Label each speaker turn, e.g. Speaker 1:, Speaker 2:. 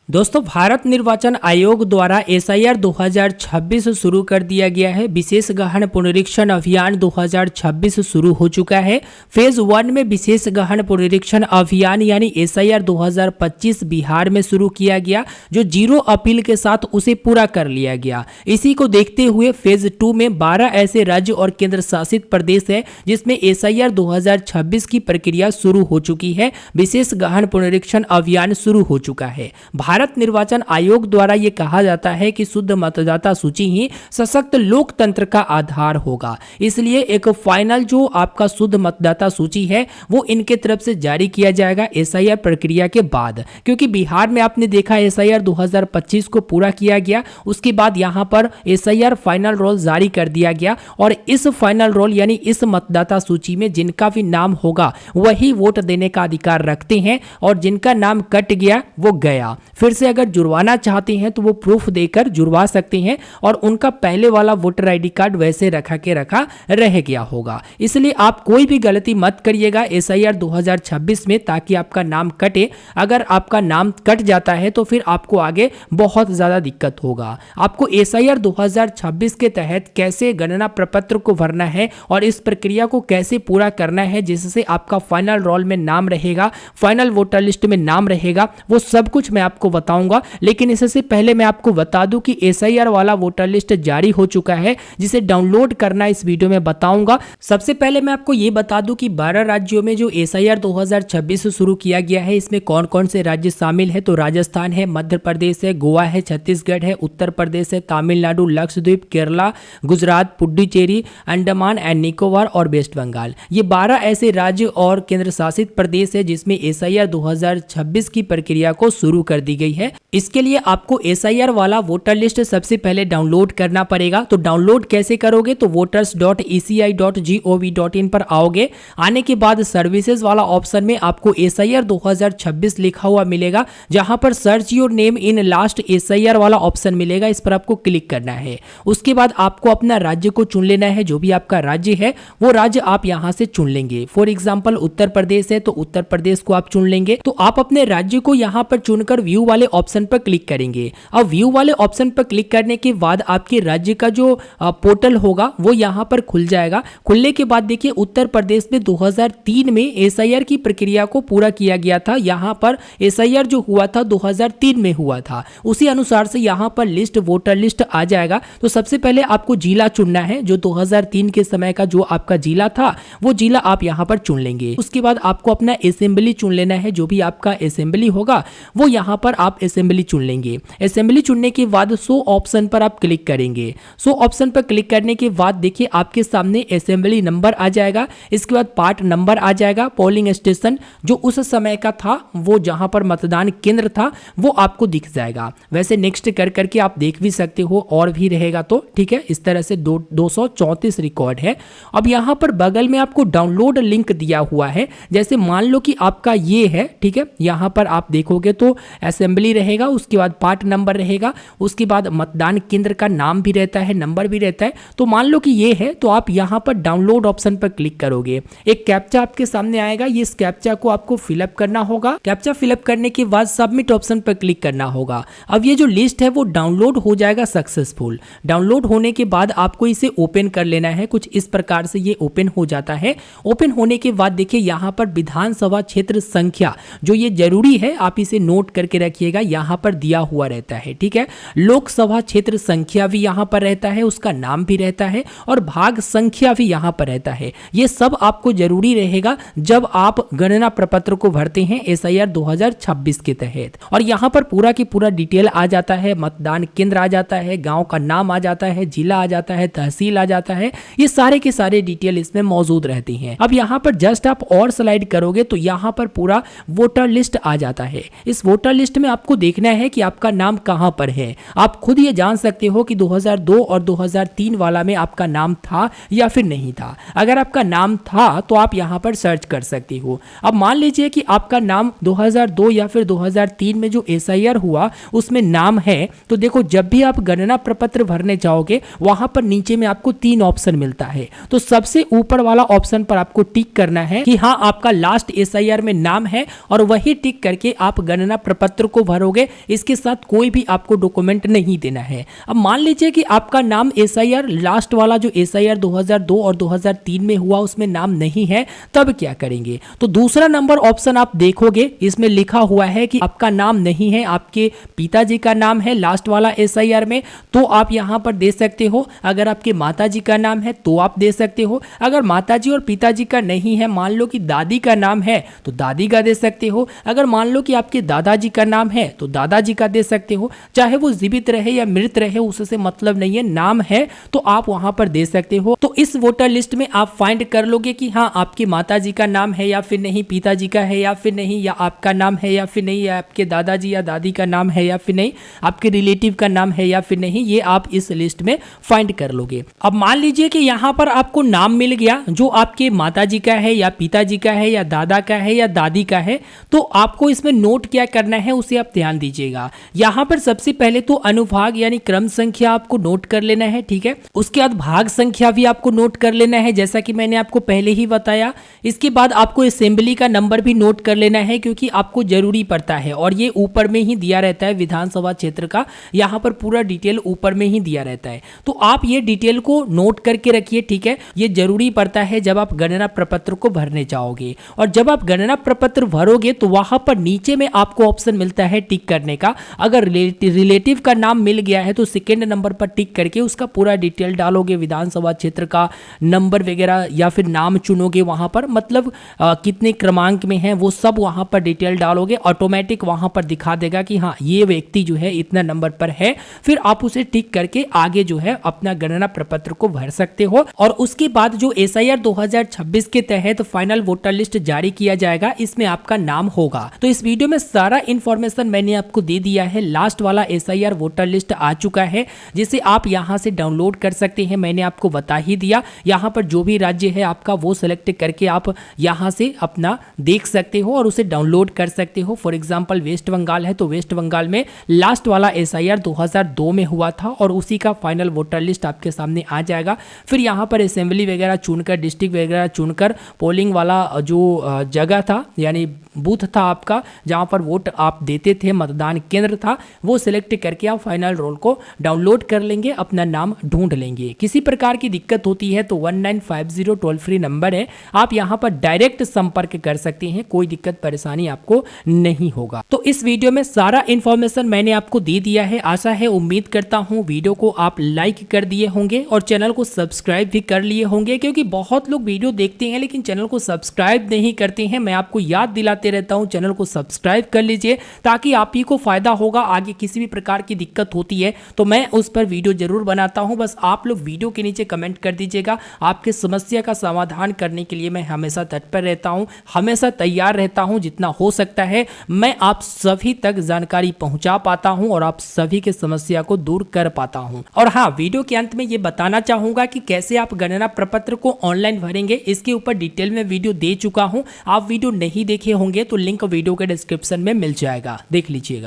Speaker 1: दोस्तों, भारत निर्वाचन आयोग द्वारा एसआईआर 2026 शुरू कर दिया गया है। विशेष गहन पुनरीक्षण अभियान 2026 शुरू हो चुका है। फेज 1 में विशेष गहन पुनरीक्षण अभियान यानी एसआईआर 2025 बिहार में शुरू किया गया, जो 0 अपील के साथ उसे पूरा कर लिया गया। इसी को देखते हुए फेज 2 में 12 ऐसे राज्य और केंद्र शासित प्रदेश है जिसमें एसआईआर 2026 की प्रक्रिया शुरू हो चुकी है। विशेष गहन पुनरीक्षण अभियान शुरू हो चुका है। भारत निर्वाचन आयोग द्वारा यह कहा जाता है कि शुद्ध मतदाता सूची ही सशक्त लोकतंत्र का आधार होगा। इसलिए एक फाइनल जो आपका शुद्ध मतदाता सूची है वो इनके तरफ से जारी किया जाएगा एसआईआर प्रक्रिया के बाद, क्योंकि बिहार में आपने देखा एसआईआर 2025 को पूरा किया गया, उसके बाद यहां पर एसआईआर फाइनल रोल जारी कर दिया गया और इस फाइनल रोल यानी इस मतदाता सूची में जिनका भी नाम होगा वही वोट देने का अधिकार रखते हैं और जिनका नाम कट गया वो गया। फिर से अगर जुड़वाना चाहते हैं तो वो प्रूफ देकर जुड़वा सकते हैं और उनका पहले वाला वोटर आईडी कार्ड वैसे रखा रह गया होगा। इसलिए आप कोई भी गलती मत करिएगा एसआईआर 2026 में, ताकि आपका नाम कटे। अगर आपका नाम कट जाता है तो फिर आपको आगे बहुत ज्यादा दिक्कत होगा। आपको एसआईआर 2026 के तहत कैसे गणना प्रपत्र को भरना है और इस प्रक्रिया को कैसे पूरा करना है जिससे आपका फाइनल रोल में नाम रहेगा, फाइनल वोटर लिस्ट में नाम रहेगा, वो सब कुछ मैं आपको बताऊंगा। लेकिन इससे पहले मैं आपको बता दूं कि एसआईआर वाला वोटर लिस्ट जारी हो चुका है, जिसे डाउनलोड करना इस वीडियो में बताऊंगा। सबसे पहले मैं आपको ये बता दूं कि 12 राज्यों में जो एसआईआर 2026 शुरू किया गया है इसमें कौन कौन से राज्य शामिल है। तो राजस्थान है, मध्य प्रदेश है, गोवा है, छत्तीसगढ़ है, उत्तर प्रदेश है, तमिलनाडु, लक्षद्वीप, केरला, गुजरात, पुडुचेरी, अंडमान एंड निकोबार और वेस्ट बंगाल। ये 12 ऐसे राज्य और केंद्र शासित प्रदेश है जिसमें एसआईआर 2026 की प्रक्रिया को शुरू कर दी गई है। इसके लिए आपको एसआईआर वाला वोटर लिस्ट सबसे पहले डाउनलोड करना पड़ेगा। तो डाउनलोड कैसे करोगे, तो voters.eci.gov.in पर आओगे। आने के बाद सर्विसेज वाला ऑप्शन में आपको एसआईआर 2026 लिखा हुआ मिलेगा, जहां पर search your name in last SIR वाला ऑप्शन मिलेगा, इस पर आपको क्लिक करना है। उसके बाद आपको अपना राज्य को चुन लेना है, जो भी आपका राज्य है वो राज्य आप यहां से चुन लेंगे। फॉर एग्जाम्पल उत्तर प्रदेश है तो उत्तर प्रदेश को आप चुन लेंगे। तो आप अपने राज्य को यहां पर चुनकर व्यू वाले ऑप्शन पर क्लिक करेंगे। अब व्यू वाले ऑप्शन पर क्लिक करने के बाद आपके राज्य का जो पोर्टल होगा वो यहां पर खुल जाएगा। खुलने के बाद देखिए उत्तर प्रदेश में 2003 में एसआईआर की प्रक्रिया को पूरा किया गया था। यहां पर एसआईआर जो हुआ था 2003 में हुआ था, उसी अनुसार से यहां पर लिस्ट वोटर लिस्ट आ जाएगा। तो सबसे पहले आपको जिला चुनना है, जो 2003 के समय का जो आपका जिला था वो जिला आप यहां पर चुन लेंगे। उसके बाद आपको अपना असेंबली चुन लेना है, जो भी आपका असेंबली होगा वो यहां पर आप असेंबली चुन लेंगे। असेंबली चुनने के बाद शो ऑप्शन पर आप क्लिक करेंगे। शो ऑप्शन पर क्लिक करने के बाद देखिए आपके सामने असेंबली नंबर आ जाएगा। इसके बाद पार्ट नंबर आ जाएगा, पोलिंग स्टेशन जो उस समय का था वो जहां पर मतदान केंद्र था वो आपको दिख जाएगा। वैसे नेक्स्ट कर करके आप देख भी सकते हो, और भी रहेगा तो ठीक है। इस तरह से 234 रिकॉर्ड है। अब यहां पर बगल में आपको डाउनलोड लिंक दिया हुआ है। जैसे मान लो कि आपका ये है, ठीक है, यहां पर आप देखोगे तो असेंबली रहेगा, उसके बाद पार्ट नंबर रहेगा, उसके बाद मतदान केंद्र का नाम भी रहता है, नंबर भी रहता है। तो मान लो कि ये है, तो आप यहां पर डाउनलोड ऑप्शन पर क्लिक करोगे। एक कैप्चा आपके सामने आएगा, ये इस कैप्चा को आपको फिलअप करना होगा। कैप्चा फिलअप करने के बाद सबमिट ऑप्शन पर क्लिक करना होगा। अब ये जो लिस्ट है वो डाउनलोड हो जाएगा सक्सेसफुल। डाउनलोड होने के बाद आपको इसे ओपन कर लेना है। कुछ इस प्रकार से ये ओपन हो जाता है। ओपन होने के बाद देखिए यहाँ पर विधानसभा क्षेत्र संख्या, जो ये जरूरी है आप इसे नोट करके रखिएगा, यहाँ पर दिया हुआ रहता है, ठीक है। लोकसभा क्षेत्र संख्या भी यहाँ पर रहता है, उसका नाम भी रहता है, और भाग संख्या भी यहाँ पर रहता है। ये सब आपको जरूरी रहेगा जब आप गणना प्रपत्र को भरते हैं एसआईआर 2026 के तहत। और यहाँ पर पूरा की पूरा डिटेल आ जाता है, मतदान केंद्र आ जाता है, गांव का नाम आ जाता है, जिला आ जाता है, तहसील आ जाता है, ये सारे के सारे डिटेल इसमें मौजूद रहती हैं। अब यहाँ पर जस्ट आप और स्लाइड करोगे तो यहाँ पर पूरा वोटर लिस्ट आ जाता है। इस वोटर लिस्ट में आपको देखना है कि आपका नाम कहां पर है। आप खुद ये जान सकते हो कि 2002 और 2003 वाला में आपका नाम था या फिर नहीं था। अगर आपका नाम था तो आप यहां पर सर्च कर सकते हो। अब मान लीजिए कि आपका नाम 2002 या फिर 2003 में जो एसआईआर हुआ उसमें नाम है, तो देखो जब भी आप गणना प्रपत्र भरने जाओगे वहां पर नीचे में आपको 3 ऑप्शन मिलता है। तो सबसे ऊपर वाला ऑप्शन पर आपको टिक करना है कि हाँ आपका लास्ट एसआईआर में नाम है, और वही टिक करके आप गणना प्रपत्र को को भरोगे, इसके साथ कोई भी आपको डॉक्यूमेंट नहीं देना है। अब मान लीजिए कि आपका नाम एसआईआर लास्ट वाला जो एसआईआर 2002 और 2003 में हुआ उसमें नाम नहीं है, तब क्या करेंगे? तो दूसरा नंबर ऑप्शन आप देखोगे, इसमें लिखा हुआ है कि आपका नाम नहीं है, आपके पिताजी का नाम है लास्ट वाला एसआईआर में, तो आप यहां पर दे सकते हो। अगर आपके माताजी का नाम है तो आप दे सकते हो। अगर माताजी और पिताजी का नहीं है, मान लो कि दादी का नाम है तो दादी का दे सकते हो। अगर मान लो कि आपके दादाजी का नाम है तो दादाजी का दे सकते हो। चाहे वो जीवित रहे या मृत रहे उससे मतलब नहीं है, नाम है तो आप वहां पर दे सकते हो। तो इस वोटर लिस्ट में आप फाइंड कर लोगे कि हाँ आपके माताजी का नाम है या फिर नहीं, पिताजी का है या फिर नहीं, या आपका नाम है या फिर नहीं, या आपके दादाजी या दादी का नाम है या फिर नहीं, आपके रिलेटिव का नाम है या फिर नहीं, ये आप इस लिस्ट में फाइंड कर लोगे। अब मान लीजिए कि यहाँ पर आपको नाम मिल गया जो आपके माताजी का है या पिताजी का है या दादा का है या दादी का है, तो आपको इसमें नोट क्या करना है उसे आप ध्यान दीजिएगा। यहाँ पर सबसे पहले तो अनुभाग यानी क्रम संख्या आपको नोट कर लेना है, ठीक है। उसके बाद भाग संख्या भी आपको नोट कर लेना है, जैसा कि मैंने आपको पहले ही बताया। इसके बाद आपको असेंबली का नंबर भी नोट कर लेना है, क्योंकि आपको जरूरी पड़ता है और ये ऊपर में ही दिया रहता है विधानसभा क्षेत्र का, यहाँ पर पूरा डिटेल ऊपर में ही दिया रहता है। तो आप ये डिटेल को नोट करके रखिए, ठीक है। ये जरूरी पड़ता है जब आप गणना प्रपत्र को भरने जाओगे। और जब आप गणना प्रपत्र भरोगे तो वहां पर नीचे में आपको ऑप्शन मिलता है टिक करने का। अगर रिलेटिव का नाम मिल गया है तो सेकेंड नंबर पर टिक करके उसका पूरा डिटेल डालोगे, विधानसभा क्षेत्र का नंबर वगैरह या फिर नाम चुनोगे वहां पर, मतलब कितने क्रमांक में है वो सब वहां पर डिटेल डालोगे। ऑटोमेटिक वहां पर दिखा देगा कि हाँ ये व्यक्ति जो है इतना नंबर पर है। फिर आप उसे टिक करके आगे जो है अपना गणना प्रपत्र को भर सकते हो। और उसके बाद जो एसआईआर 2026 के तहत फाइनल वोटर लिस्ट जारी किया जाएगा, इसमें आपका नाम होगा। तो इस वीडियो में सारा इंफॉर्मेशन मैंने आपको दे दिया है। लास्ट वाला एसआईआर वोटर लिस्ट आ चुका है, जिसे आप यहां से डाउनलोड कर सकते हैं। मैंने आपको बता ही दिया, यहां पर जो भी राज्य है आपका वो सिलेक्ट करके आप यहां से अपना देख सकते हो और उसे डाउनलोड कर सकते हो। फॉर एग्जांपल वेस्ट बंगाल है तो वेस्ट बंगाल में लास्ट वाला एसआईआर 2002 में हुआ था और उसी का फाइनल वोटर लिस्ट आपके सामने आ जाएगा। फिर यहाँ पर असेंबली वगैरह चुनकर, डिस्ट्रिक्ट वगैरह चुनकर, पोलिंग वाला जो जगह था यानी बूथ था आपका जहाँ पर वोट आप देते थे, मतदान केंद्र था, वो सिलेक्ट करके आप फाइनल रोल को डाउनलोड कर लेंगे, अपना नाम ढूंढ लेंगे। किसी प्रकार की दिक्कत होती है तो 1950 टोल फ्री नंबर है, आप यहाँ पर डायरेक्ट संपर्क कर सकते हैं, कोई दिक्कत परेशानी आपको नहीं होगा। तो इस वीडियो में सारा इंफॉर्मेशन मैंने आपको दे दिया है। आशा है, उम्मीद करता हूँ वीडियो को आप लाइक कर दिए होंगे और चैनल को सब्सक्राइब भी कर लिए होंगे, क्योंकि बहुत लोग वीडियो देखते हैं लेकिन चैनल को सब्सक्राइब नहीं करते हैं। मैं आपको याद दिलाते रहता हूं, चैनल को सब्सक्राइब कर लीजिए ताकि आप ही को फायदा होगा। आगे किसी भी प्रकार की दिक्कत होती है तो मैं उस पर वीडियो जरूर बनाता हूं। बस आप लोग वीडियो के नीचे कमेंट कर दीजिएगा, आपके समस्या का समाधान करने के लिए मैं हमेशा तत्पर रहता हूं, हमेशा तैयार रहता हूं। जितना हो सकता है मैं आप सभी तक जानकारी पहुंचा पाता हूं और आप सभी के समस्या को दूर कर पाता हूं। और हाँ, वीडियो के अंत में ये बताना चाहूंगा कि कैसे आप गणना प्रपत्र को ऑनलाइन भरेंगे, इसके ऊपर डिटेल में वीडियो दे चुका हूं। आप वीडियो नहीं देखे होंगे तो लिंक वीडियो के डिस्क्रिप्शन में मिल जाएगा, देख लीजिएगा।